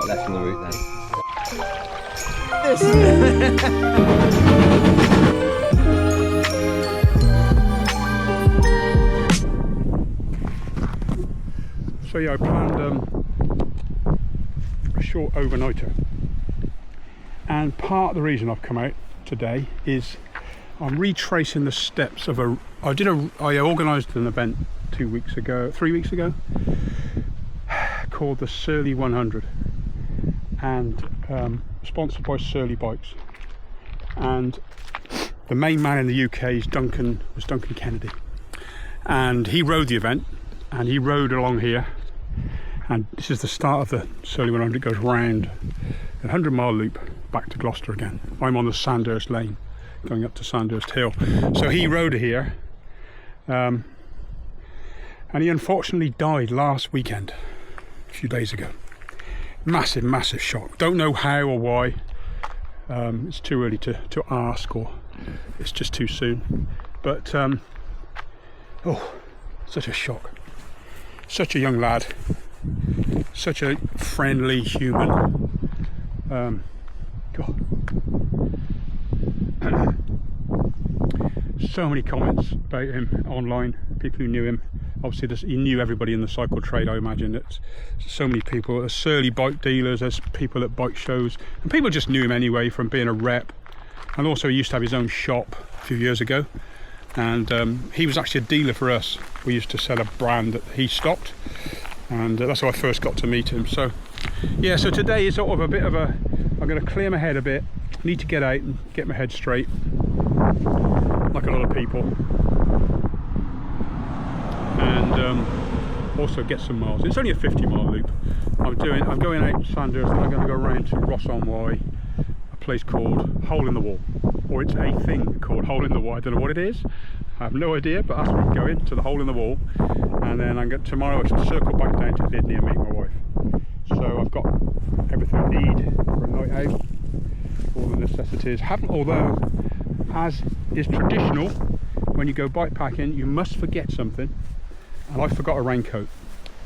left in the route then. So yeah, I planned a short overnighter, and part of the reason I've come out today is I'm retracing the steps of I organised an event 3 weeks ago, called the Surly 100, and sponsored by Surly Bikes, and the main man in the UK was Duncan Kennedy, and he rode the event, and he rode along here, and this is the start of the Surly 100. It goes round a 100-mile loop back to Gloucester again. I'm on the Sandhurst Lane going up to Sandhurst Hill, so he rode here, and he unfortunately died last weekend, a few days ago. Massive shock. Don't know how or why. It's too early to ask, or it's just too soon, but oh, such a shock. Such a young lad, such a friendly human. God. So many comments about him online, people who knew him. Obviously he knew everybody in the cycle trade, I imagine. It's so many people, there's Surly bike dealers, there's people at bike shows, and people just knew him anyway from being a rep. And also he used to have his own shop a few years ago, and he was actually a dealer for us. We used to sell a brand that he stocked, and that's how I first got to meet him. So yeah, so today is sort of a bit of a, I'm going to clear my head a bit, need to get out and get my head straight, like a lot of people, and also get some miles. It's only a 50-mile loop. I'm going out Sandhurst, and I'm going to go around to Ross-on-Wye, a place called Hole in the Wall, or it's a thing called Hole in the Wall. I don't know what it is, I have no idea, but that's where I'm going, to the Hole in the Wall, and then tomorrow I shall circle back down to Vidney and meet my wife. So I've got everything I need for a night out, all the necessities. Although, as is traditional, when you go bike packing, you must forget something, and I forgot a raincoat,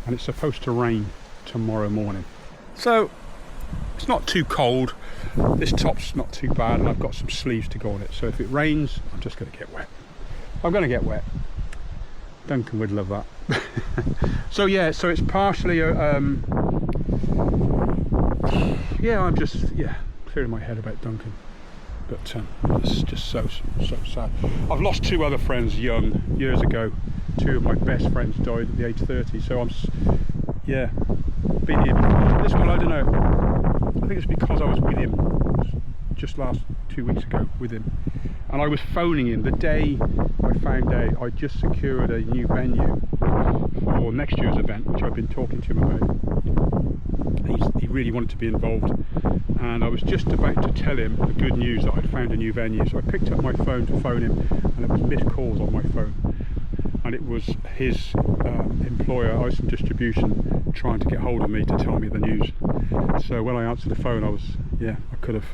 and it's supposed to rain tomorrow morning. So it's not too cold, this top's not too bad, and I've got some sleeves to go on it, so if it rains, I'm just going to get wet. I'm going to get wet. Duncan would love that. So yeah, so it's partially yeah, I'm just clearing my head about Duncan, but it's just so sad. I've lost 2 other friends young, years ago. 2 of my best friends died at the age 30, so I'm been here before. This one, I don't know, I think it's because I was with him just 2 weeks ago with him, and I was phoning him the day I found out I'd just secured a new venue for next year's event, which I've been talking to him about. He really wanted to be involved, and I was just about to tell him the good news that I'd found a new venue. So I picked up my phone to phone him, and it was missed calls on my phone, and it was his employer, Isom Distribution, trying to get hold of me to tell me the news. So when I answered the phone, he could have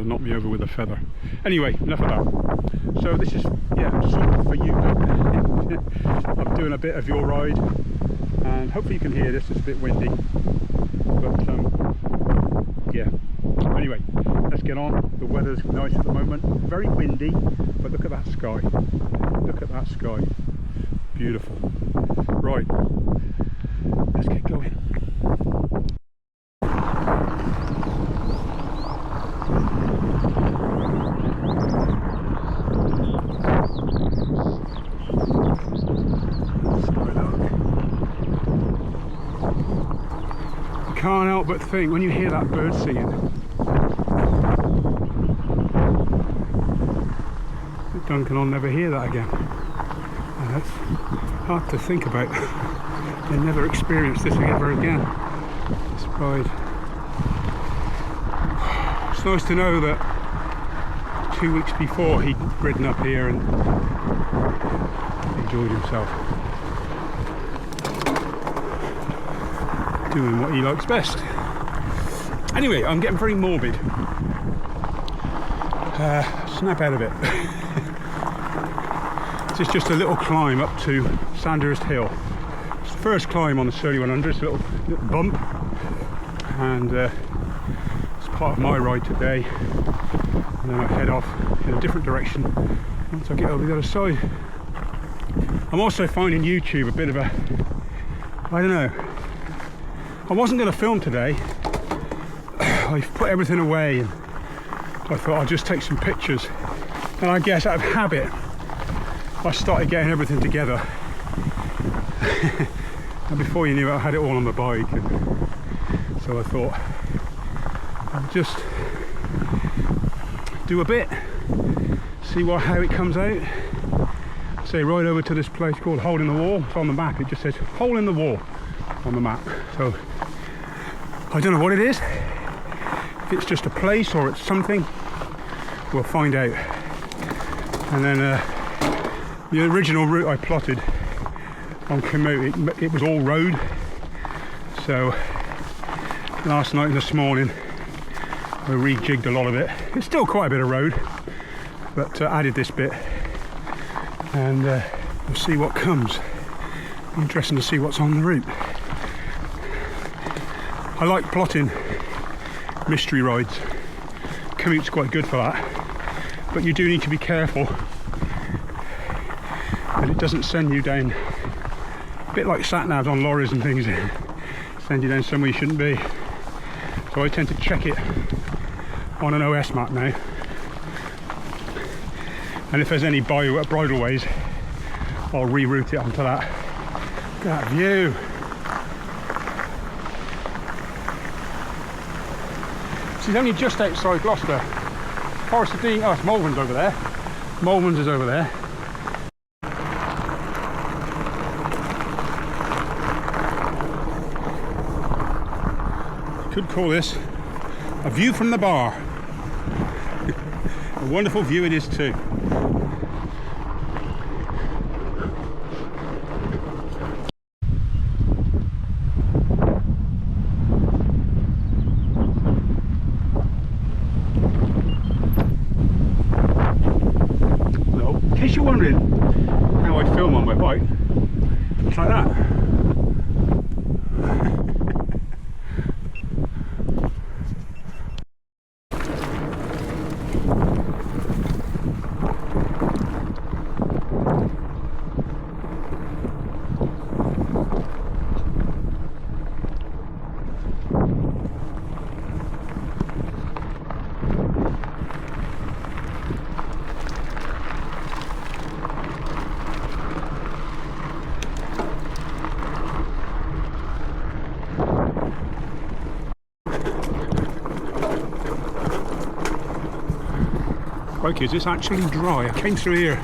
knocked me over with a feather. Anyway, enough of that. So this is sort of for you. I'm doing a bit of your ride, and hopefully you can hear this. It's a bit windy, but yeah. Anyway, let's get on. The weather's nice at the moment. Very windy, but look at that sky. Look at that sky. Beautiful. Right, let's get going. Can't help but think when you hear that bird singing, Duncan will never hear that again, and that's hard to think about. They'll never experience this ever again, this ride. It's nice to know that 2 weeks before he'd ridden up here and enjoyed himself, doing what he likes best. Anyway, I'm getting very morbid. Snap out of it. This is just a little climb up to Sandhurst Hill. It's the first climb on the Surly 100. It's a little bump, and it's part of my ride today, and then I head off in a different direction once I get over the other side. I'm also finding YouTube a bit of a, I don't know, I wasn't going to film today. I put everything away and I thought I'll just take some pictures, and I guess out of habit I started getting everything together. And before you knew it, I had it all on the bike, and so I thought I'll just do a bit, see how it comes out. Say right over to this place called Hole in the Wall. It's on the map, it just says Hole in the Wall on the map. So I don't know what it is, if it's just a place or it's something, we'll find out. And then the original route I plotted on Komoot, it was all road. So last night and this morning I rejigged a lot of it. It's still quite a bit of road, but added this bit, and we'll see what comes. Interesting to see what's on the route. I like plotting mystery rides. Komoot's quite good for that, but you do need to be careful that it doesn't send you down, a bit like sat-navs on lorries and things, send you down somewhere you shouldn't be. So I tend to check it on an OS map now, and if there's any bridleways, I'll reroute it onto that. Look at that view. This is only just outside Gloucester. Forest of Dean, oh, it's Malvern's over there. Malvern's is over there. Could call this a view from the bar. A wonderful view it is too. So, in case you're wondering how I film on my bike, it's like that. Crikey, is this actually dry? I came through here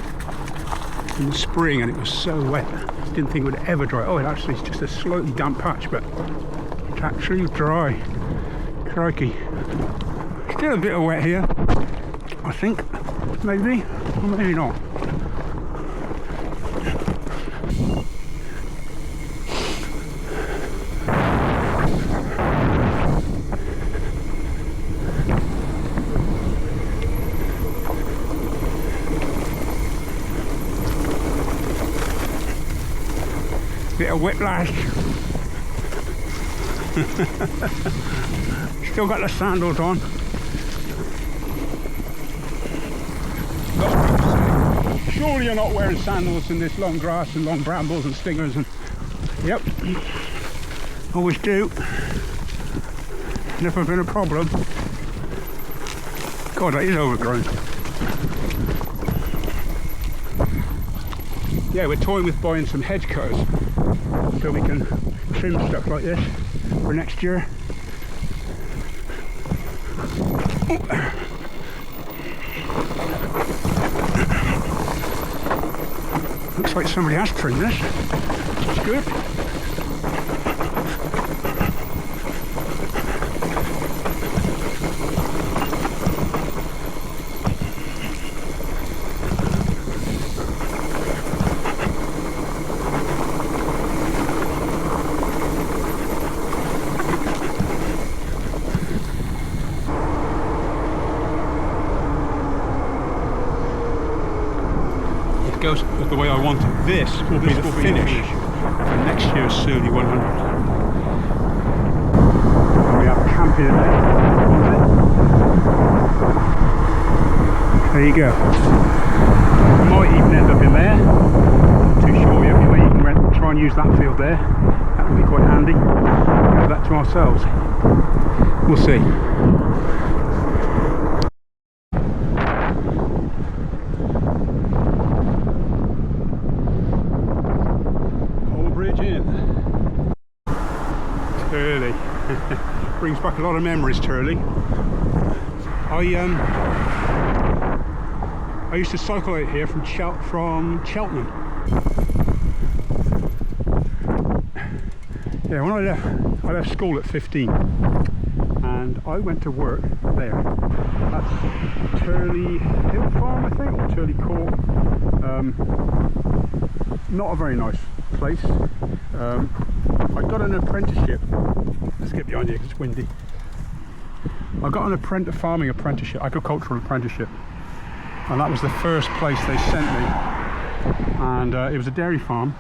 in the spring and it was so wet. I didn't think it would ever dry. Oh, it actually is just a slightly damp patch, but it's actually dry. Crikey. Still a bit of wet here, I think. Maybe, or maybe not. Bit of whiplash. Still got the sandals on. Surely you're not wearing sandals in this long grass and long brambles and stingers and... Yep. Always do. Never been a problem. God, that is overgrown. Yeah, we're toying with buying some hedge cutters so we can trim stuff like this for next year. Looks like somebody has trimmed this. It's good. Goes the way I want it. This will be the finish for next year's Surly 100. And we have up here there. There you go. Might even end up in there. Not too sure yet. We may even try and use that field there. That would be quite handy. Have that to ourselves. We'll see. Whole bridge in. Turley. Brings back a lot of memories, Turley. I used to cycle out here from Cheltenham. Yeah, when I left school at 15 and I went to work there. That's Turley Hill Farm, I think, or Turley Court. Not a very nice place. I got an apprenticeship. Let's get behind you because it's windy. I got an farming apprenticeship, agricultural apprenticeship, and that was the first place they sent me. And it was a dairy farm.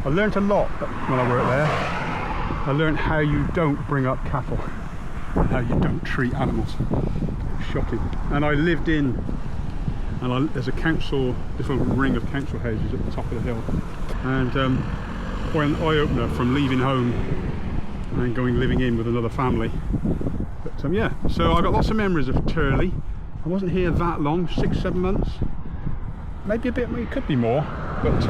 I learnt a lot when I worked there. I learnt how you don't bring up cattle, and how you don't treat animals. Shocking. And I lived in, and there's a council, this little ring of council houses at the top of the hill. And an eye-opener from leaving home and living in with another family. But yeah, so I got lots of memories of Turley. I wasn't here that long, 6-7 months, maybe a bit, it could be more, but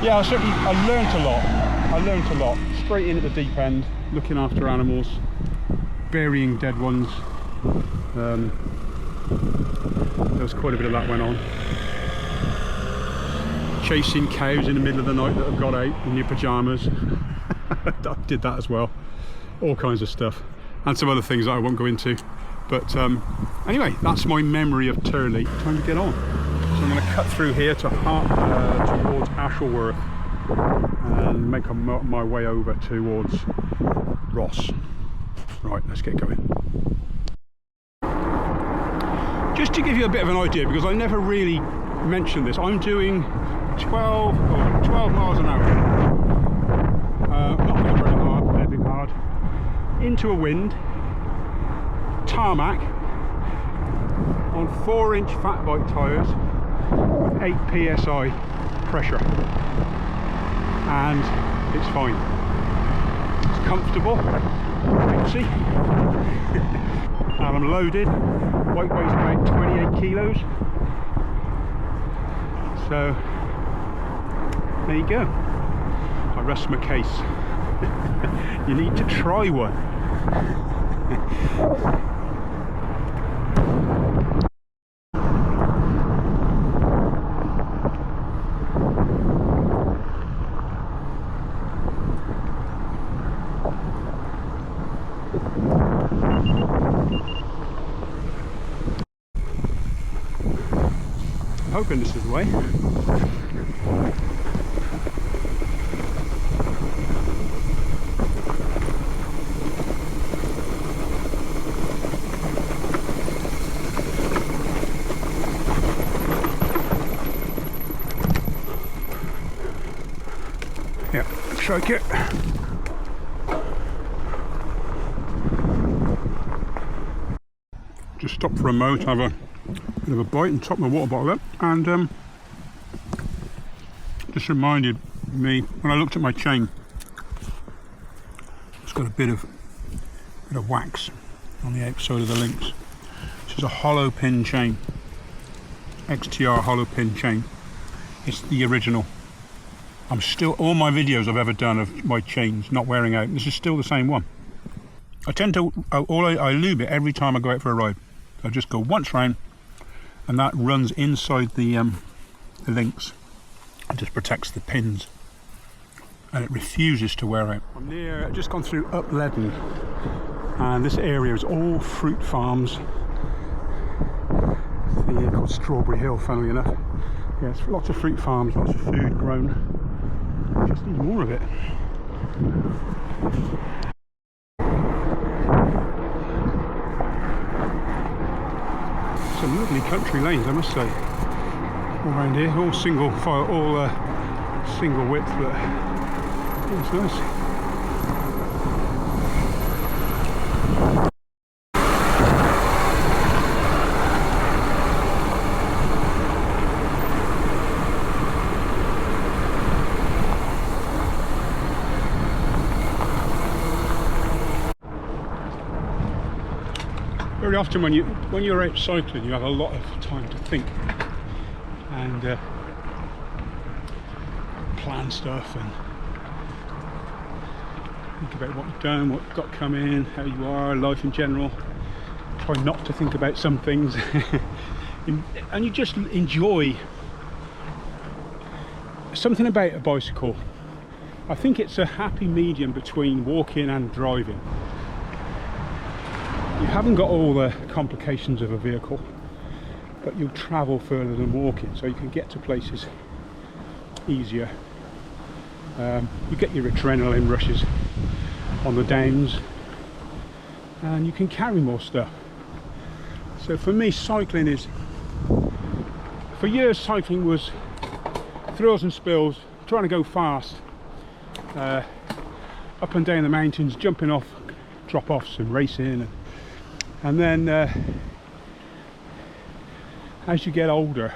yeah, I learnt a lot. I learnt a lot. Straight in at the deep end, looking after animals, burying dead ones. There was quite a bit of that went on. Chasing cows in the middle of the night that have got out in your pyjamas. I did that as well. All kinds of stuff. And some other things that I won't go into. But anyway, that's my memory of Turley. Time to get on. So I'm going to cut through here to towards Ashleworth and make my way over towards Ross. Right, let's get going. Just to give you a bit of an idea, because I never really mentioned this, I'm doing 12 miles an hour. Not going very hard, pedaling hard. Into a wind, tarmac, on 4-inch fat bike tyres with 8 psi pressure, and it's fine. It's comfortable, you can see. And I'm loaded. Bike weighs about 28 kilos. So there you go. I rest my case. You need to try one. I'm hoping this is the way. Yeah, looks like it. Just stop for a moment to have a bit of a bite and top my water bottle up, and just reminded me when I looked at my chain, it's got a bit of wax on the outside of the links. This is a hollow pin chain, XTR hollow pin chain. It's the original. I'm still, all my videos I've ever done of my chains not wearing out, this is still the same one. I tend to, I lube it every time I go out for a ride. I just go once round, and that runs inside the links and just protects the pins, and it refuses to wear out. I'm near, just gone through Up Leaden, and this area is all fruit farms. It's the area called Strawberry Hill, funnily enough. Yes, lots of fruit farms, lots of food grown. Just need more of it. Some lovely country lanes, I must say. All around here, all single file, all single width, but it's nice. Very often when you're out cycling, you have a lot of time to think and plan stuff and think about what you've done, what you've got coming, how you are, life in general. Try not to think about some things and you just enjoy something about a bicycle. I think it's a happy medium between walking and driving. You haven't got all the complications of a vehicle, but you'll travel further than walking, so you can get to places easier. You get your adrenaline rushes on the downs and you can carry more stuff. So for me, cycling is, for years cycling was thrills and spills, trying to go fast, up and down the mountains, jumping off drop-offs and racing, and then as you get older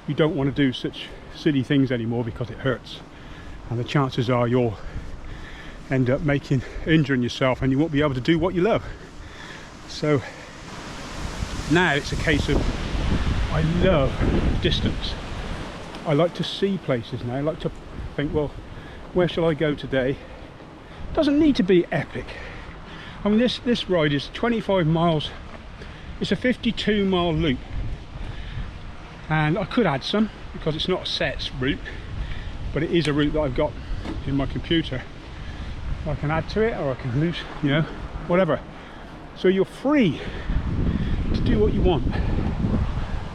you don't want to do such silly things anymore because it hurts, and the chances are you'll end up injuring yourself and you won't be able to do what you love. So now it's a case of, I love distance. I like to see places now. I like to think, well, where shall I go today? Doesn't need to be epic. I mean, this ride is 25 miles. It's a 52-mile loop, and I could add some because it's not a set route, but it is a route that I've got in my computer. I can add to it or I can lose, you know, whatever. So you're free to do what you want.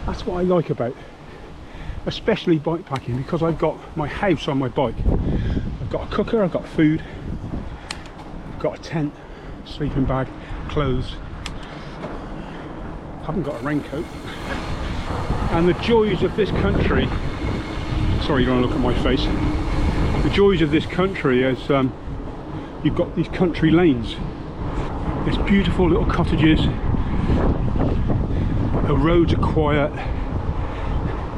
That's what I like about especially bike packing, because I've got my house on my bike. I've got a cooker, I've got food, I've got a tent, sleeping bag, clothes. Haven't got a raincoat. And the joys of this country, sorry, you don't want to look at my face. The joys of this country is you've got these country lanes. There's beautiful little cottages. The roads are quiet.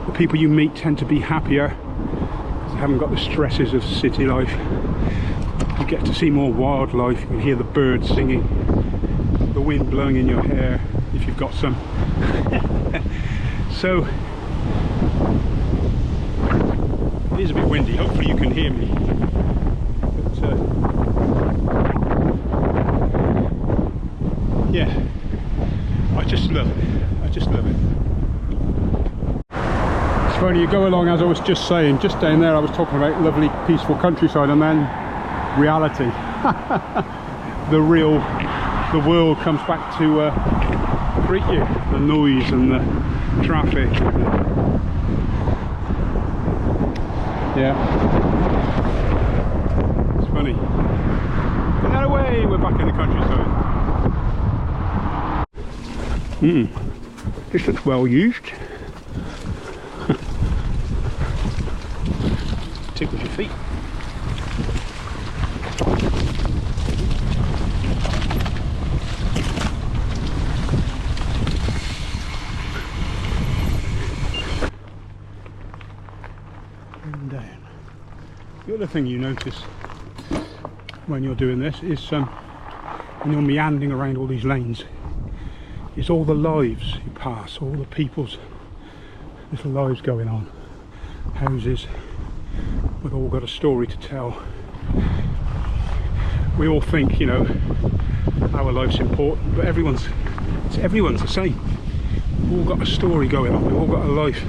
The people you meet tend to be happier. They haven't got the stresses of city life. You get to see more wildlife. You can hear the birds singing, the wind blowing in your hair if you've got some. So it is a bit windy. Hopefully you can hear me. But yeah, I just love it. I just love it. It's funny, you go along, as I was just saying, just down there I was talking about lovely peaceful countryside, and then reality. The world comes back to greet you. The noise and the traffic. Yeah. It's funny. And then away, we're back in the countryside. This looks well used. Tickles your feet. And down. The other thing you notice when you're doing this is when you're meandering around all these lanes, is all the lives you pass, all the people's little lives going on, houses. We've all got a story to tell. We all think, you know, our life's important, but everyone's the same. We've all got a story going on, we've all got a life.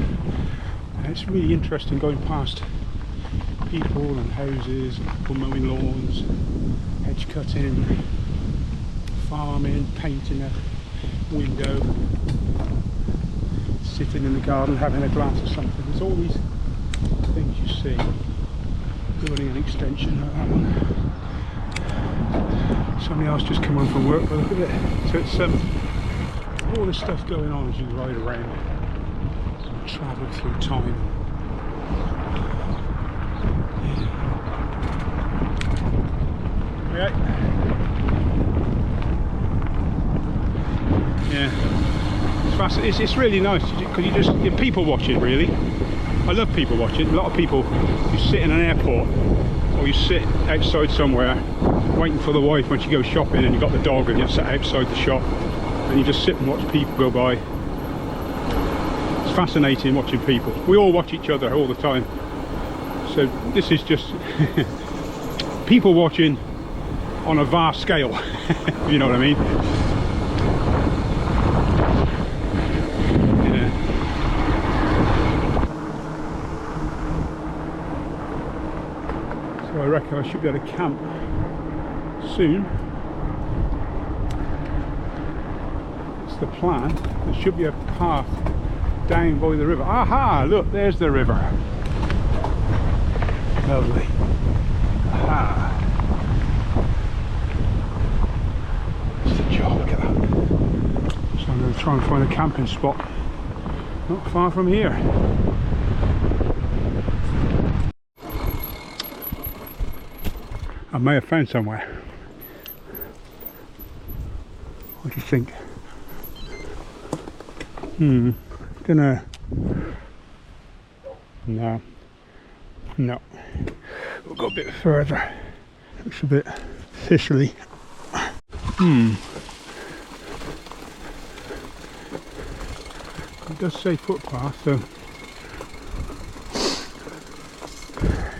And it's really interesting going past people and houses, and people mowing lawns, hedge cutting, farming, painting a window, sitting in the garden having a glass of something. There's all these things you see. Building an extension like that one. Somebody else just come home from work, but look at it. So it's all this stuff going on as you ride around and travel through time. Yeah. it's really nice because you're people watching, really. I love people watching. A lot of people, you sit in an airport or you sit outside somewhere waiting for the wife when she goes shopping, and you've got the dog and you're sat outside the shop and you just sit and watch people go by. It's fascinating watching people. We all watch each other all the time. So this is just people watching on a vast scale, you know what I mean? Yeah. So I reckon I should be able to camp soon. It's the plan. There should be a path down by the river. Aha! Look, there's the river. Lovely. Aha! That's the job. Look at that. So I'm going to try and find a camping spot not far from here. I may have found somewhere. What do you think? Don't know. No. No. We'll go a bit further. Looks a bit thistly. It does say footpath, so.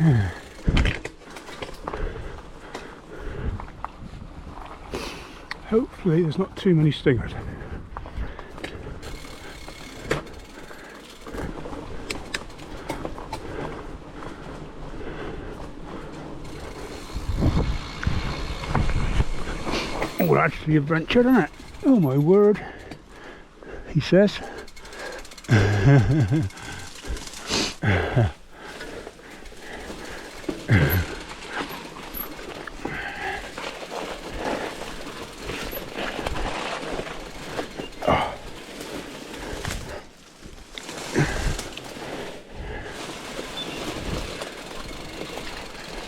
Yeah. Hopefully there's not too many stingers. Oh, that's the adventure, isn't it? Oh my word, he says.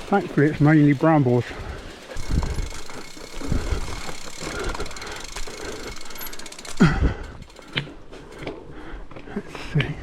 Thankfully it's mainly brambles. Let's see.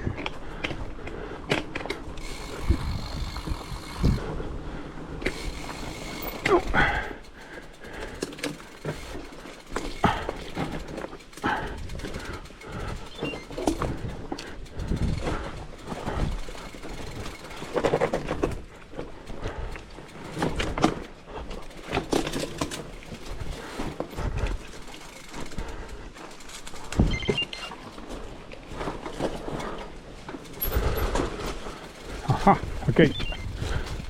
Aha, a gate.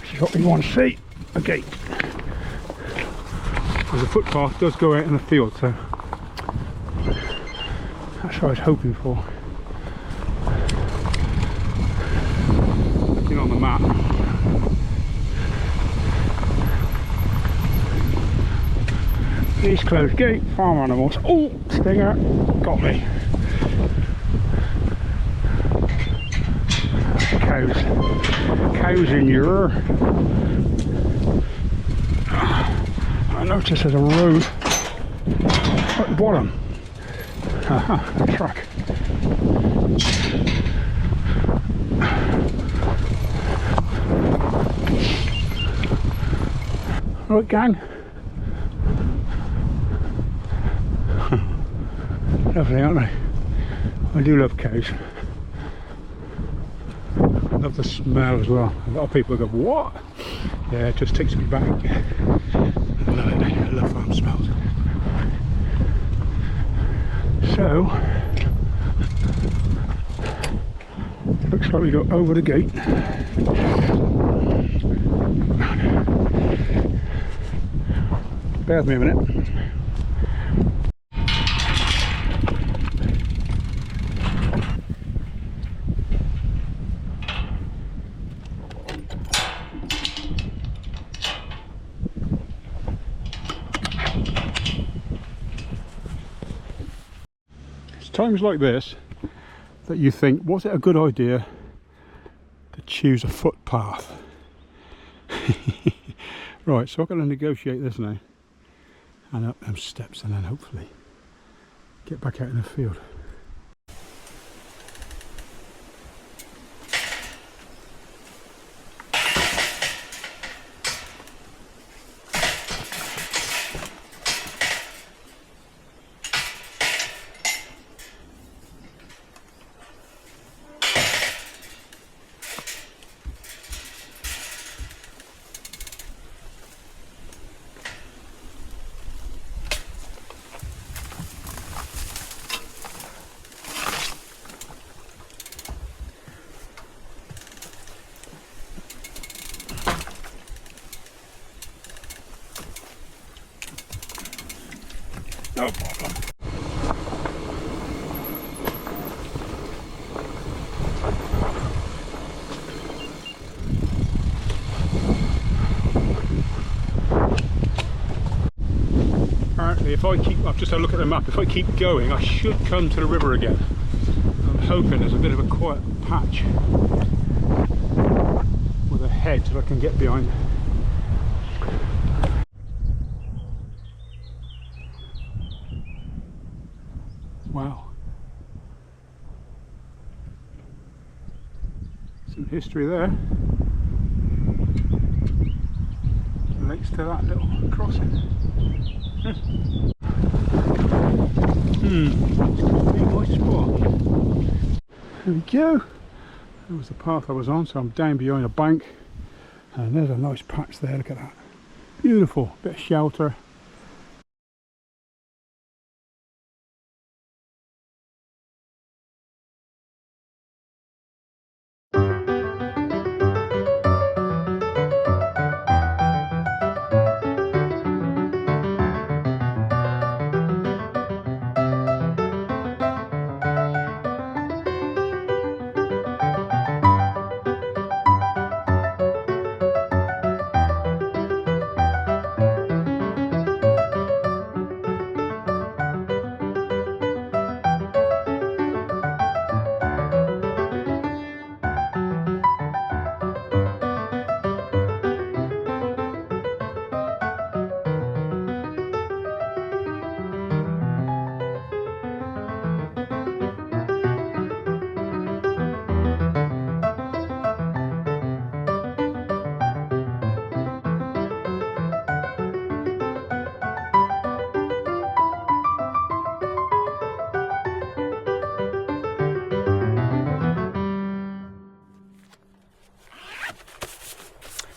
This is what we want to see, a gate. The footpath does go out in the field, so that's what I was hoping for. Looking on the map. East closed gate, farm animals. Oh, stinger, got me. Cows in your. I notice there's a road at the bottom. Aha, a truck. Right, gang. Lovely, aren't they? I do love cows. I love the smell as well. A lot of people go, what? Yeah, it just takes me back. I love it. I love farm smells. So, looks like we go over the gate. Bear with me a minute. Times like this that you think, was it a good idea to choose a footpath? Right, so I've got to negotiate this now and up them steps and then hopefully get back out in the field. no problem. Apparently, if I keep, I've just had a look at the map, if I keep going, I should come to the river again. I'm hoping there's a bit of a quiet patch with a hedge that I can get behind. Wow. Some history there. Links to that little crossing. Nice spot. There we go. That was the path I was on, so I'm down behind a bank. And there's a nice patch there, look at that. Beautiful, bit of shelter.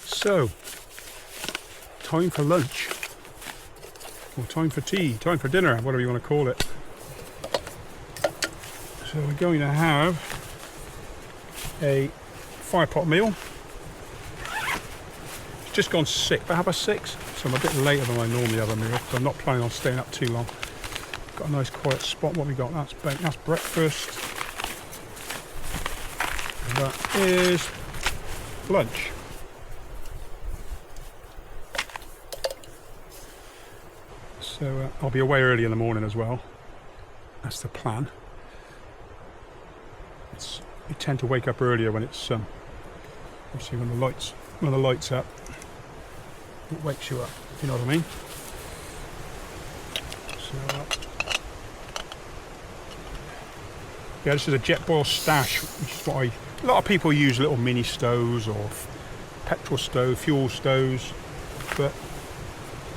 So, time for lunch, or time for tea, time for dinner, whatever you want to call it. So we're going to have a fire pot meal. It's just gone 6, about 6:30, so I'm a bit later than I normally have a meal, because I'm not planning on staying up too long. Got a nice quiet spot. What we got? That's breakfast. And that is lunch. So I'll be away early in the morning as well. That's the plan. You tend to wake up earlier when it's obviously when the lights up. It wakes you up, if you know what I mean. So yeah, this is a jet boil stash, which is what a lot of people use little mini stoves or petrol stove, fuel stoves, but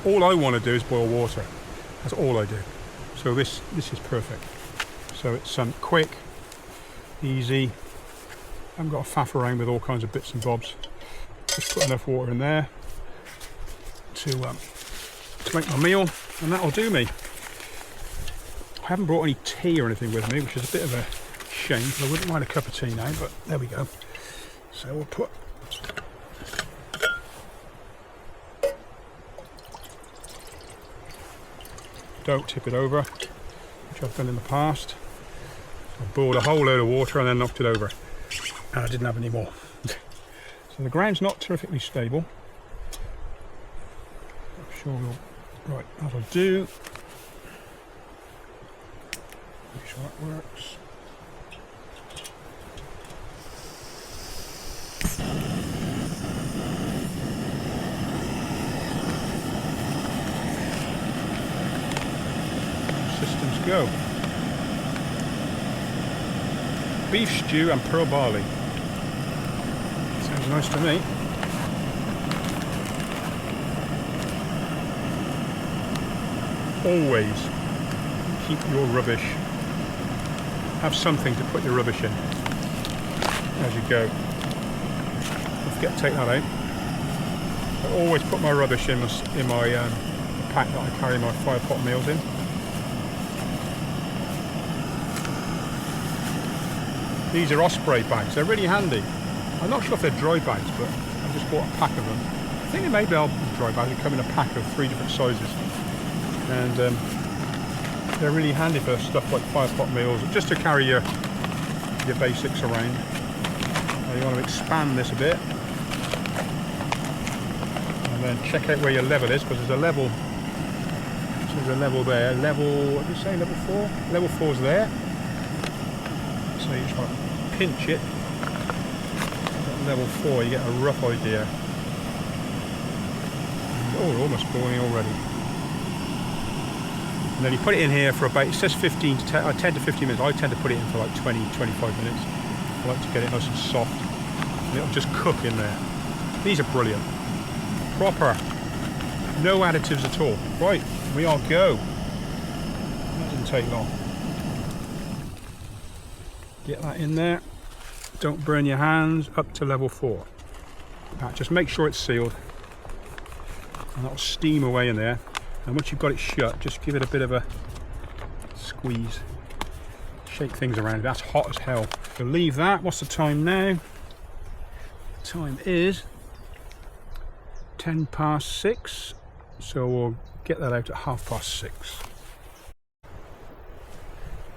all I want to do is boil water. That's all I do. So this is perfect. So it's quick, easy. I haven't got to faff around with all kinds of bits and bobs. Just put enough water in there to make my meal, and that'll do me. I haven't brought any tea or anything with me, which is a bit of a shame, because I wouldn't mind a cup of tea now, but there we go. So we'll put don't tip it over, which I've done in the past. I boiled a whole load of water and then knocked it over, and I didn't have any more. So the ground's not terrifically stable. I'm sure right, that'll do. Make sure that works. Systems go. Beef stew and pearl barley. Sounds nice to me. Always keep your rubbish. Have something to put your rubbish in as you go. Don't forget to take that out. I always put my rubbish in my pack that I carry my fire pot meals in. These are Osprey bags. They're really handy. I'm not sure if they're dry bags, but I just bought a pack of them. I think they may be dry bags. They come in a pack of 3 different sizes. And They're really handy for stuff like fire pot meals, just to carry your basics around. Now you want to expand this a bit, and then check out where your level is, because there's a level. So there's a level there. Level, what did you say? Level 4. Level 4's there. So you just want to pinch it. At level 4, you get a rough idea. Oh, we're almost boiling already. And then you put it in here for about, it says 10 to 15 minutes. I tend to put it in for like 20, 25 minutes. I like to get it nice and soft. And it'll just cook in there. These are brilliant. Proper. No additives at all. Right, we are go. That didn't take long. Get that in there. Don't burn your hands. Up to level 4. Now, just make sure it's sealed. And that'll steam away in there. And once you've got it shut, just give it a bit of a squeeze. Shake things around. That's hot as hell. So leave that. What's the time now? Time is 10 past 6. So we'll get that out at 6:30.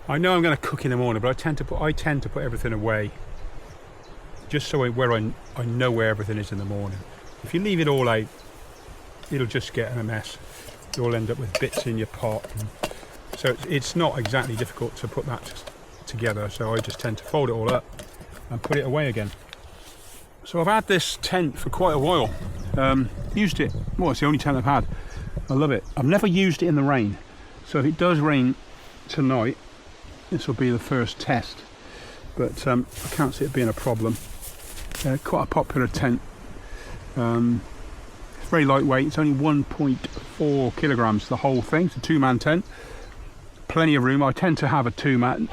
I know I'm going to cook in the morning, but I tend to put everything away, just so I know where everything is in the morning. If you leave it all out, it'll just get in a mess. You'll end up with bits in your pot. So it's not exactly difficult to put that together. So I just tend to fold it all up and put it away again. So I've had this tent for quite a while. Used it. Well, it's the only tent I've had. I love it. I've never used it in the rain. So if it does rain tonight, this will be the first test. But I can't see it being a problem. Quite a popular tent. It's very lightweight. It's only 1.4 kilograms, the whole thing. It's a two-man tent. Plenty of room. I tend to have a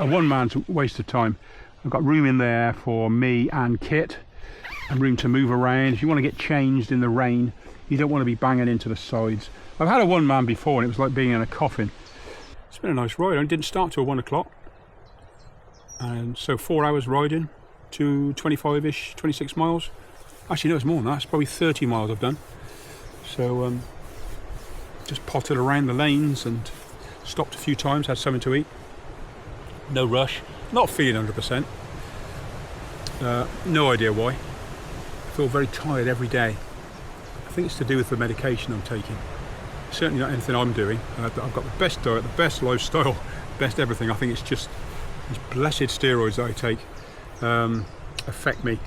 one-man's a waste of time. I've got room in there for me and Kit, and room to move around. If you want to get changed in the rain, you don't want to be banging into the sides. I've had a one-man before, and it was like being in a coffin. It's been a nice ride. I didn't start till 1 o'clock. And so 4 hours riding to 25-ish, 26 miles. Actually, no, it's more than that. It's probably 30 miles I've done. So just potted around the lanes and stopped a few times, had something to eat. No rush. Not feeling 100%. No idea why. I feel very tired every day. I think it's to do with the medication I'm taking. Certainly not anything I'm doing. I've got the best diet, the best lifestyle, best everything. I think it's just these blessed steroids that I take affect me,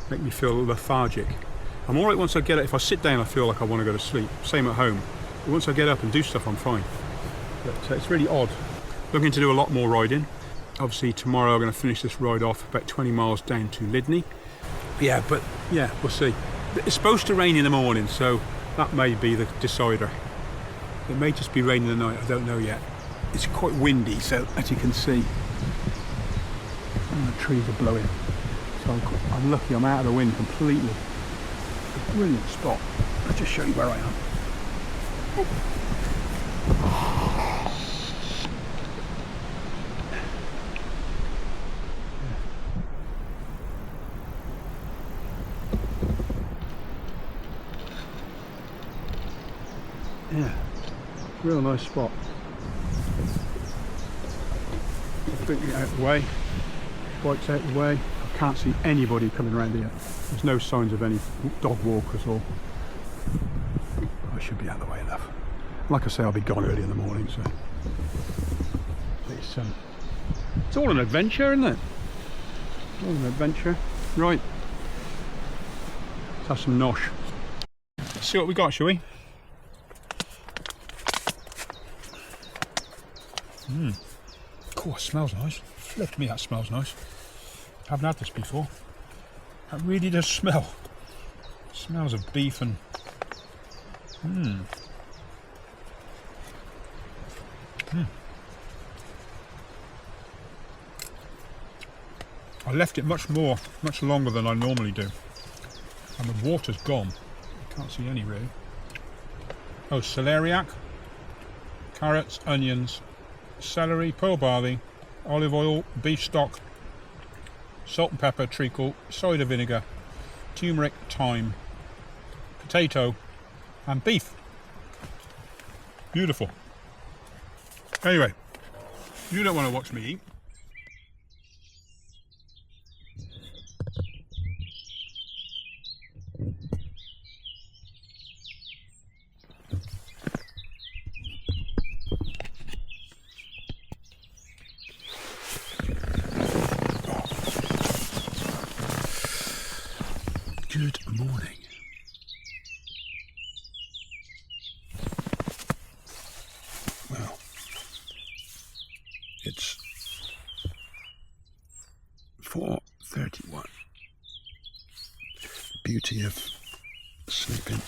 make me feel lethargic. I'm alright once I get it. If I sit down, I feel like I want to go to sleep. Same at home. But once I get up and do stuff, I'm fine. But it's really odd. Looking to do a lot more riding. Obviously tomorrow I'm going to finish this ride off about 20 miles down to Lydney. Yeah, but yeah, we'll see. It's supposed to rain in the morning, so that may be the decider. It may just be raining in the night, I don't know yet. It's quite windy, so as you can see, the trees are blowing. So I'm lucky I'm out of the wind completely. A brilliant spot. I'll just show you where I am. Yeah, real nice spot. I'll bring it out of the way, bike's out of the way. I can't see anybody coming around here. There's no signs of any dog walkers or... I should be out of the way enough. Like I say, I'll be gone early in the morning, so... It's all an adventure, isn't it? All an adventure. Right. Let's have some nosh. Let's see what we got, shall we? Oh, it smells nice. Flip me, that smells nice. Haven't had this before. That really does smell. It smells of beef and... I left it much longer than I normally do. And the water's gone. I can't see any really. Oh, celeriac, carrots, onions, celery, pearl barley, olive oil, beef stock, salt and pepper, treacle, cider vinegar, turmeric, thyme, potato and beef. Beautiful. Anyway, You don't want to watch me eat. Good morning. Well, it's 4:31. The beauty of sleeping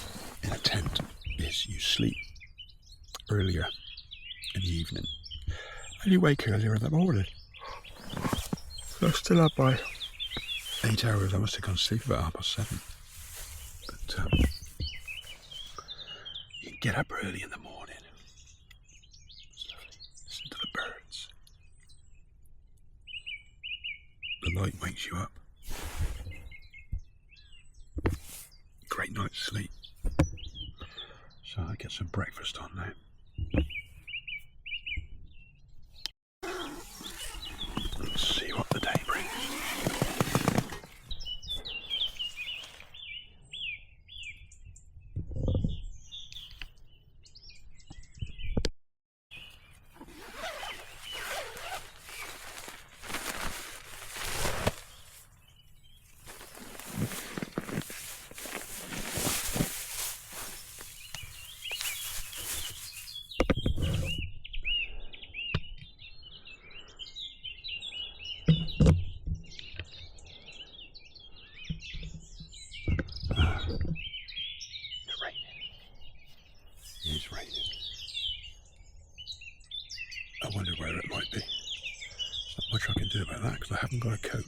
in a tent is you sleep earlier in the evening and you wake earlier in the morning. So I'm still up by 8 hours. I must have gone to sleep about 7:30. But you can get up early in the morning. It's lovely. Listen to the birds. The light wakes you up. Great night's sleep. So I get some breakfast on now. Let's see what the day brings. It's raining. I wonder where it might be. There's not much I can do about that because I haven't got a coat.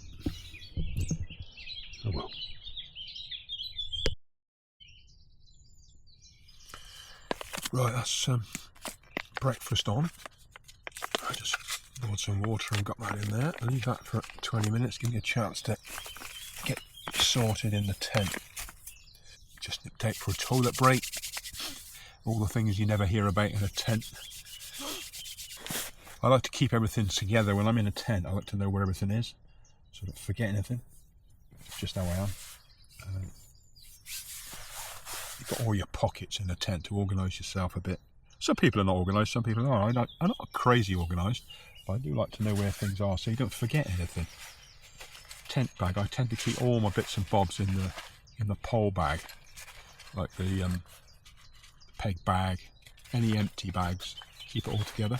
Oh well. Right, that's breakfast on. I just poured some water and got that in there. I'll leave that for 20 minutes, give me a chance to get sorted in the tent. Just nipped out for a toilet break. All the things you never hear about in a tent. I like to keep everything together. When I'm in a tent, I like to know where everything is, so I don't forget anything. It's just how I am. You've got all your pockets in a tent to organise yourself a bit. Some people are not organised, some people are. I'm not crazy organised, but I do like to know where things are so you don't forget anything. Tent bag, I tend to keep all my bits and bobs in the pole bag, like the peg bag, any empty bags, keep it all together.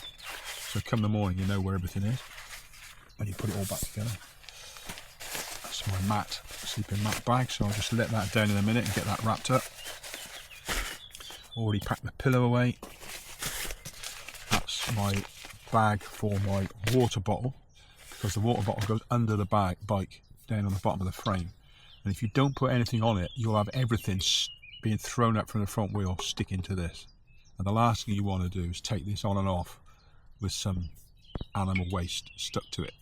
So come the morning you know where everything is and you put it all back together. That's my mat, sleeping mat bag, so I'll just let that down in a minute and get that wrapped up. Already packed the pillow away. That's my bag for my water bottle, because the water bottle goes under the bike down on the bottom of the frame, and if you don't put anything on it you'll have everything being thrown up from the front wheel sticking to this, and the last thing you want to do is take this on and off with some animal waste stuck to it.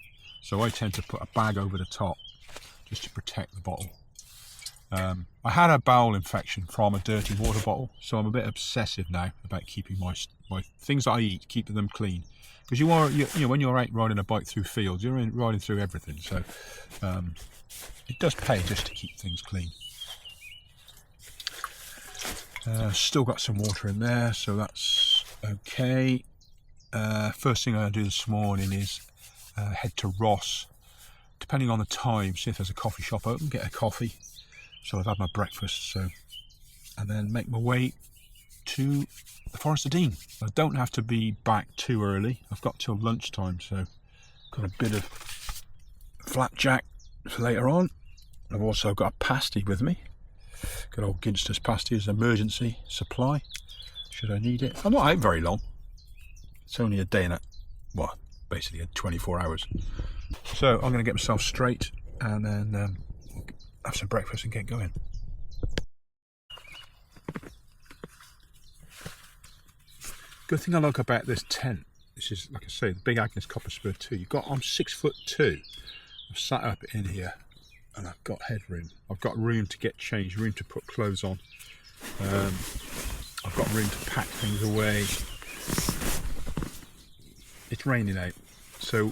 So I tend to put a bag over the top just to protect the bottle. I had a bowel infection from a dirty water bottle, so I'm a bit obsessive now about keeping my things that I eat, keeping them clean, because you know when you're out riding a bike through fields, you're riding through everything, so it does pay just to keep things clean. Still got some water in there, so that's okay. First thing I'm going to do this morning is head to Ross, depending on the time, see if there's a coffee shop open, get a coffee. So I've had my breakfast, and then make my way to the Forest of Dean. I don't have to be back too early. I've got till lunchtime, so got a bit of flapjack for later on. I've also got a pasty with me. Good old Ginster's pasty as an emergency supply, should I need it. I'm not out very long. It's only a day and well, basically 24 hours. So I'm going to get myself straight and then have some breakfast and get going. Good thing I like about this tent, this is, like I say, the Big Agnes Copper Spur 2. I'm 6'2". I've sat up in here and I've got headroom. I've got room to get changed, room to put clothes on. I've got room to pack things away. It's raining out, So,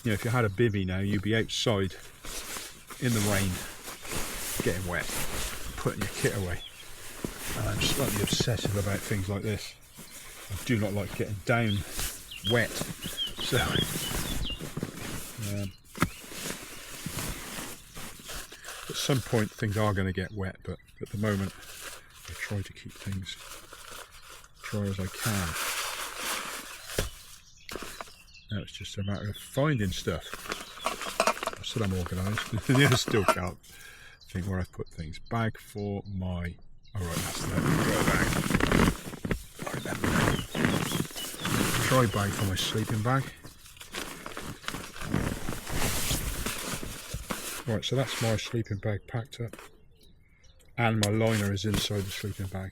you know, if you had a bivvy now, you'd be outside in the rain, getting wet, putting your kit away. And I'm slightly obsessive about things like this. I do not like getting down wet. So, at some point things are going to get wet, but at the moment I try to keep things dry as I can. Now it's just a matter of finding stuff. I said I'm organised. I still can't think where I've put things. Bag for my... oh right, that's the dry bag. I remember now. Dry bag for my sleeping bag. Right, so that's my sleeping bag packed up, and my liner is inside the sleeping bag.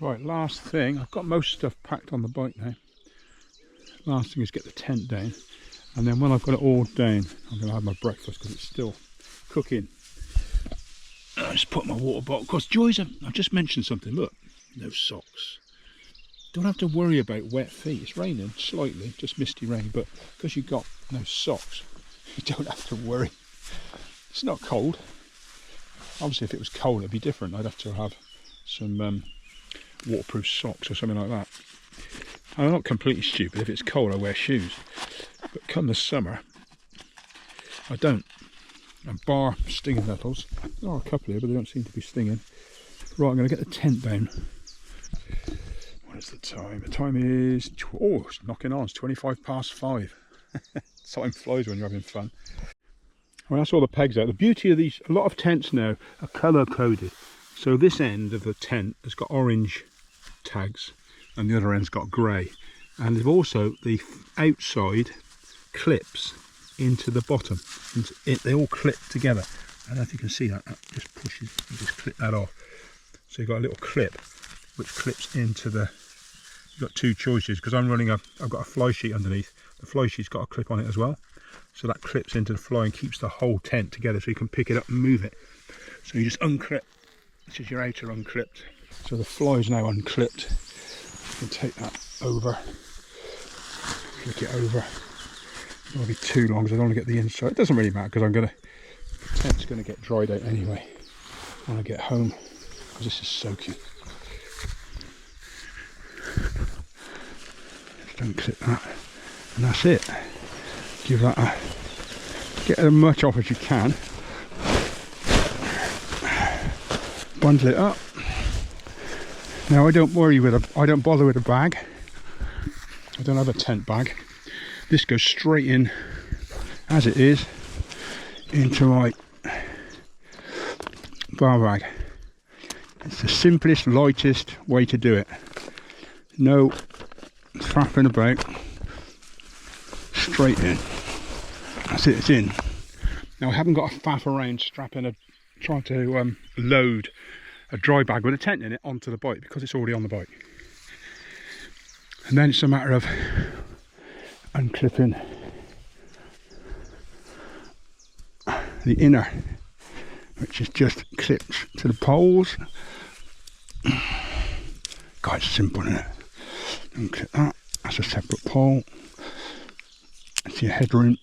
Right, last thing, I've got most stuff packed on the bike now. Last thing is get the tent down, and then when I've got it all down, I'm going to have my breakfast because it's still cooking. I just put my water bottle, because Joy's, I've just mentioned something, look, no socks. Don't have to worry about wet feet. It's raining slightly, just misty rain, but because you've got no socks, you don't have to worry. It's not cold. Obviously if it was cold it'd be different. I'd have to have some waterproof socks or something like that. I'm not completely stupid. If it's cold I wear shoes, but come the summer I don't. And bar stinging nettles, there are a couple here but they don't seem to be stinging. Right, I'm going to get the tent down. What is the time? The time is, oh, it's knocking on, it's 5:25. Time flies when you're having fun. Well, that's all the pegs out. The beauty of these, a lot of tents now are colour coded. So this end of the tent has got orange tags and the other end's got grey. And they've also, the outside clips into the bottom. They all clip together. I don't know if you can see that, that just pushes, you just clip that off. So you've got a little clip which clips into the, you've got two choices because I've got a fly sheet underneath. The fly sheet's got a clip on it as well. So that clips into the fly and keeps the whole tent together so you can pick it up and move it. So you just unclip. This is your outer unclipped. So the fly is now unclipped. You can take that over, flick it over. It won't be too long because I don't want to get the inside. It doesn't really matter because the tent's going to get dried out anyway when I get home because this is soaking. Just unclip that and that's it. Give that a, get as much off as you can. Bundle it up. Now I don't bother with a bag. I don't have a tent bag. This goes straight in as it is into my bar bag. It's the simplest, lightest way to do it. No faffing about. Straight in. That's it, it's in. Now I haven't got a faff around trying to load a dry bag with a tent in it onto the bike because it's already on the bike. And then it's a matter of unclipping the inner, which is just clipped to the poles. God, it's simple, isn't it? Unclip that, that's a separate pole. That's your headroom.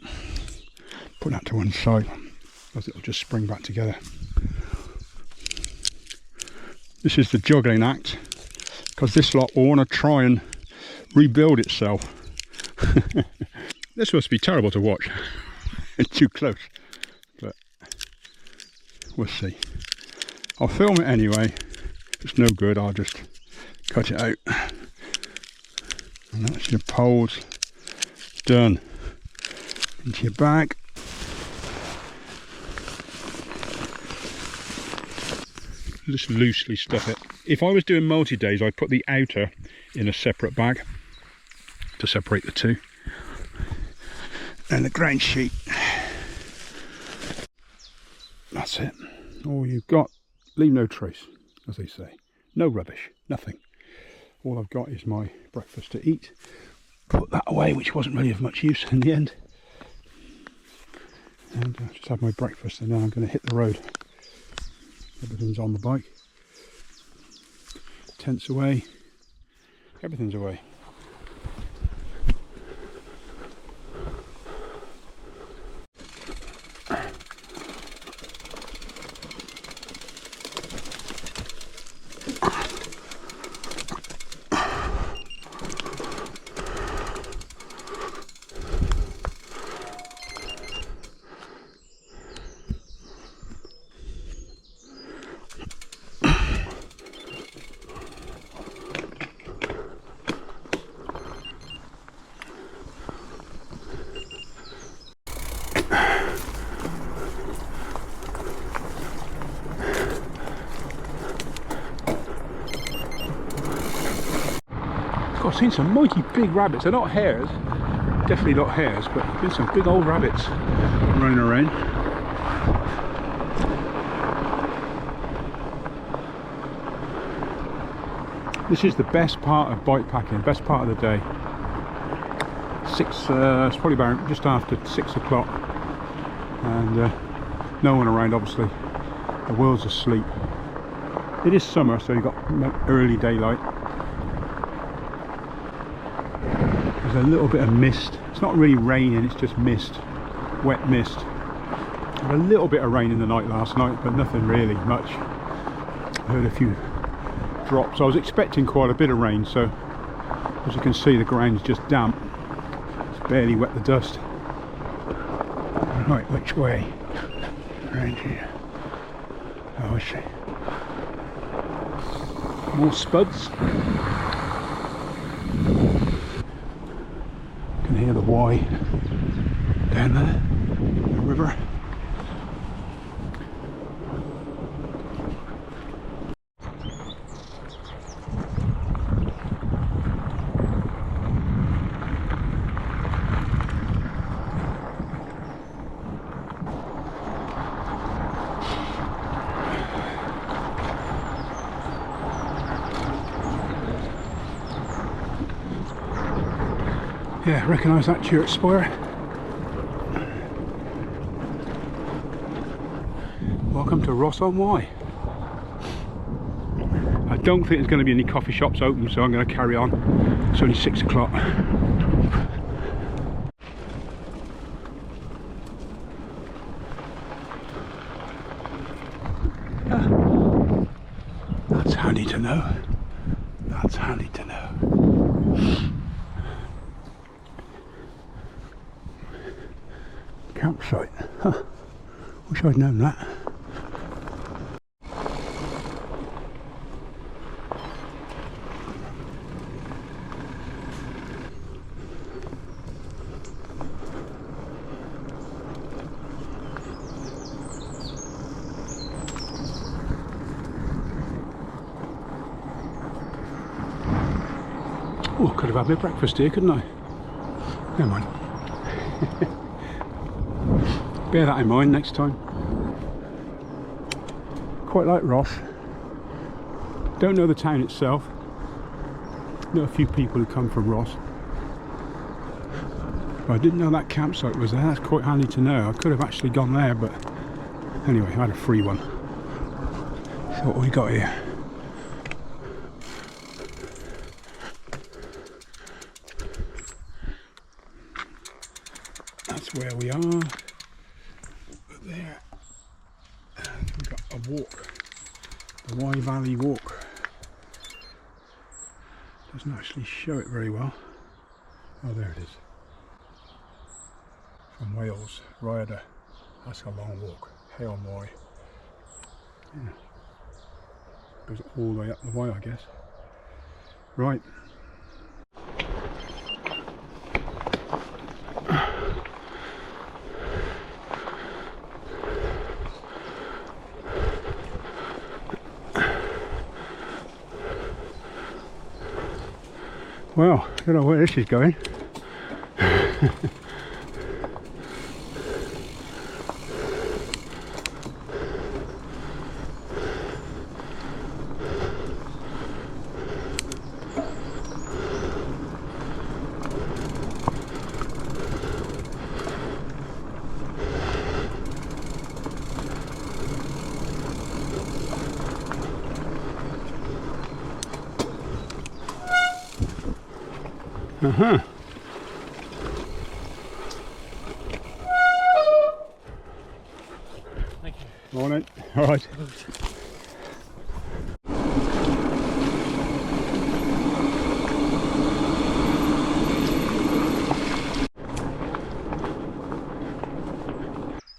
Put that to one side because it'll just spring back together. This is the juggling act because this lot will want to try and rebuild itself. This must be terrible to watch. It's too close, but we'll see. I'll film it anyway. If it's no good, I'll just cut it out. And that's your poles done. Into your bag. Just loosely stuff it. If I was doing multi-days, I'd put the outer in a separate bag to separate the two. And the ground sheet. That's it. All you've got leave no trace, as they say. No rubbish, nothing. All I've got is my breakfast to eat. Put that away, which wasn't really of much use in the end. And I'll just have my breakfast and then I'm going to hit the road. Everything's on the bike. Tent's away. Everything's away. I've seen some mighty big rabbits. They're not hares, definitely not hares, but there's been some big old rabbits running around. This is the best part of bike packing, best part of the day. It's probably about just after 6 o'clock, and no one around. Obviously, the world's asleep. It is summer, so you've got early daylight. There's a little bit of mist. It's not really raining, it's just mist, wet mist. Had a little bit of rain in the night last night, but nothing really much. I heard a few drops. I was expecting quite a bit of rain, so as you can see the ground's just damp. It's barely wet the dust. Right, which way? Around here. Oh, I see. More spuds. Can hear the Y down there, the river. Yeah, recognise that turret spire. Welcome to Ross on Wye. I don't think there's going to be any coffee shops open, so I'm going to carry on. It's only 6 o'clock. That's handy to know. That's handy to know. Campsite. Huh. Wish I'd known that. Oh, I could have had my breakfast here, couldn't I? Never mind. Bear that in mind next time. Quite like Ross. Don't know the town itself. Know a few people who come from Ross. But I didn't know that campsite was there. That's quite handy to know. I could have actually gone there, but anyway, I had a free one. So what we got here? That's where we are. There, and we've got a walk, the Wye Valley Walk. Doesn't actually show it very well. Oh, there it is. From Wales, Ryder. That's a long walk. Hale Moy. Yeah. Goes all the way up the Wye, I guess. Right. Well, I don't know where this is going. Uh-huh. Thank you. Morning. All right.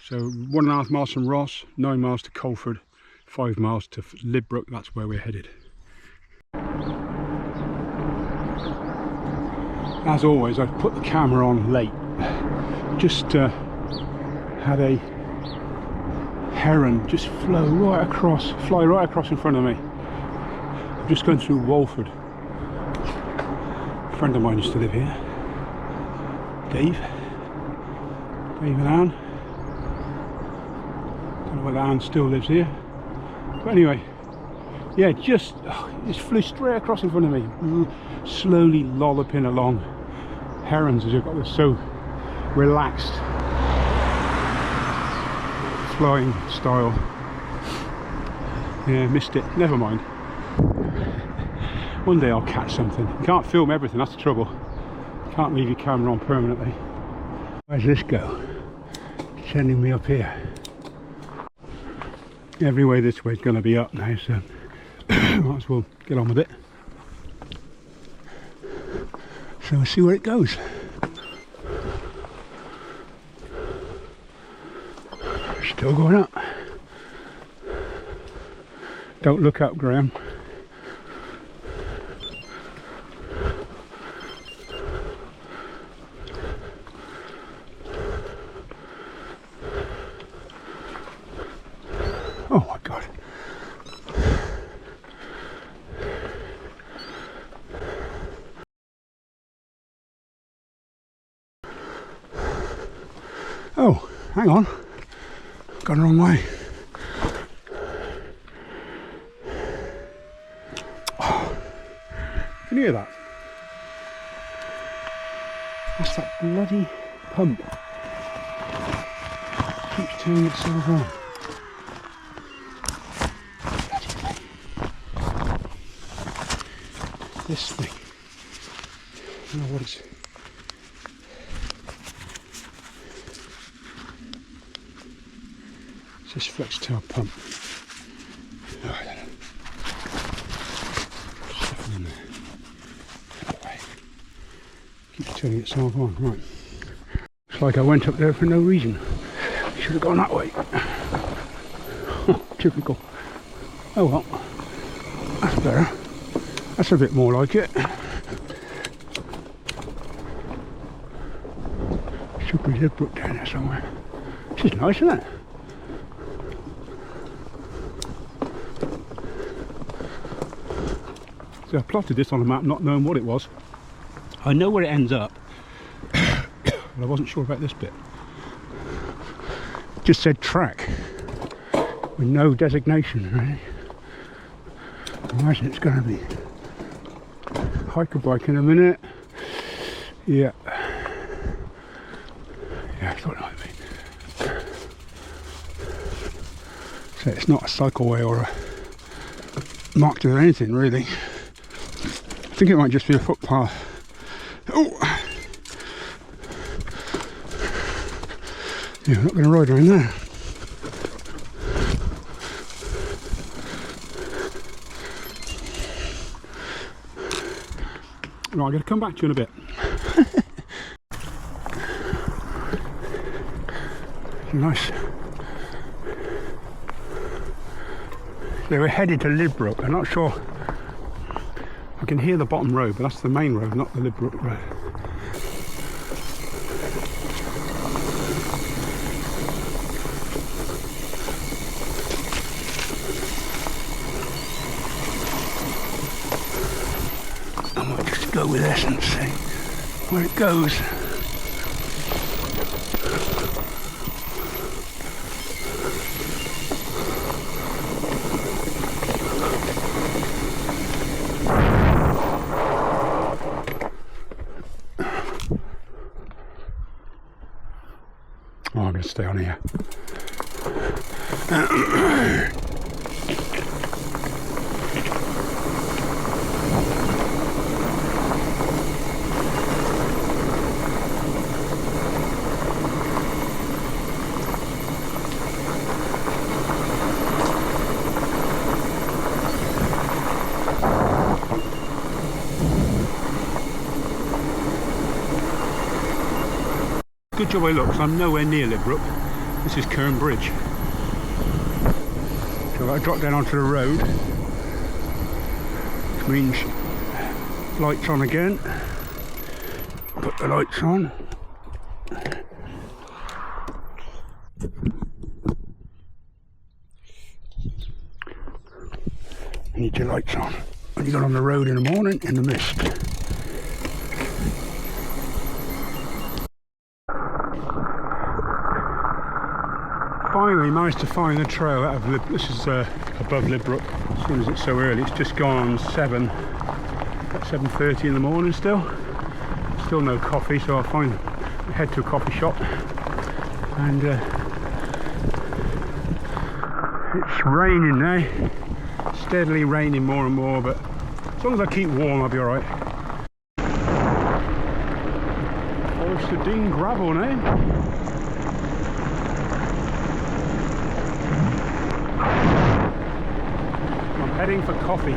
So 1.5 miles from Ross, 9 miles to Colford, 5 miles to Lidbrook. That's where we're headed. As always, I've put the camera on late. Just had a heron just fly right across in front of me. I'm just going through Walford. A friend of mine used to live here. Dave and Anne. Don't know whether Anne still lives here. But anyway, yeah, just flew straight across in front of me, slowly lolloping along. Herons, as you've got this so relaxed flying style. Yeah, missed it. Never mind. One day I'll catch something. You can't film everything, that's the trouble. You can't leave your camera on permanently. Where's this go? Sending me up here. Every way this way is going to be up now, so might as well get on with it. So we'll see where it goes. Still going up. Don't look up, Graham. Oh my God. Oh, hang on. Gone the wrong way. Oh, can you hear that? That's that bloody pump. Keeps turning itself on. This thing. I don't know what it's. It's this flex tail pump. Oh, I don't know. Stuff in there. That way. Keeps turning itself on. Right. Looks like I went up there for no reason. Should have gone that way. Typical. Oh well. That's better. That's a bit more like it. Should be Lidbrook down there somewhere. This is nice, isn't it? So I plotted this on a map not knowing what it was. I know where it ends up, but I wasn't sure about this bit. It just said track with no designation, really. I imagine it's going to be hiker bike in a minute. Yeah. Yeah, I thought it might be. So it's not a cycleway or a marked with anything really. I think it might just be a footpath. Oh! Yeah, I'm not going to ride around there. Right, I'm going to come back to you in a bit. Nice. They were headed to Lidbrook. I'm not sure. I can hear the bottom road, but that's the main road, not the Lidbrook road. I might just go with this and see where it goes. Oh, I'm going to stay on here. Good job I looked, 'cause I'm nowhere near Lidbrook. This is Kern Bridge. So I drop down onto the road, which means lights on again. Put the lights on. You need your lights on when you go on the road in the morning in the mist. Finally managed to find the trail out of this is above Lidbrook. As soon as it's so early, it's just gone on 7:30 in the morning still no coffee, so I'll head to a coffee shop, and it's raining now, steadily raining more and more, but as long as I keep warm I'll be alright. Forest of Dean gravel now. Heading for coffee.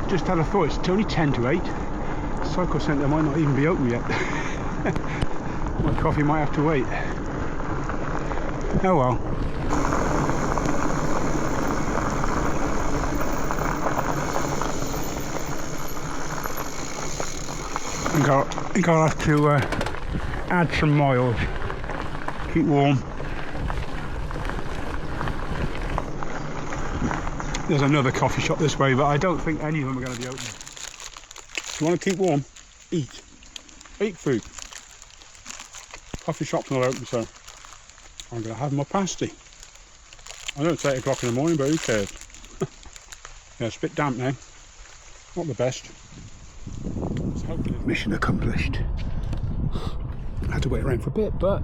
Just had a thought, it's only 10 to 8. Cycle centre might not even be open yet. My coffee might have to wait. Oh well. I think I'll have to add some miles, keep warm. There's another coffee shop this way, but I don't think any of them are going to be open. If you want to keep warm, eat food. Coffee shop's not open, so I'm going to have my pasty. I know it's 8 o'clock in the morning, but who cares? Yeah, it's a bit damp now, not the best. Mission accomplished. I had to wait around for a bit, but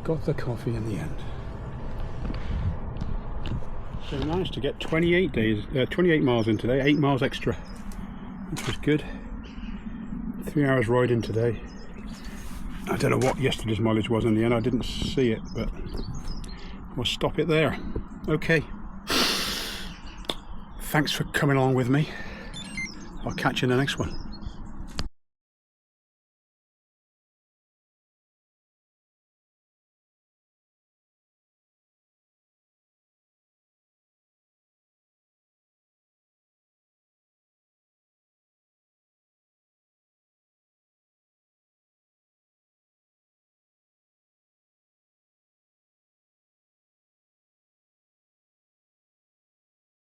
got the coffee in the end. So we managed to get 28 miles in today, 8 miles extra, which was good. 3 hours riding today. I don't know what yesterday's mileage was in the end, I didn't see it, but we'll stop it there. Okay. Thanks for coming along with me. I'll catch you in the next one.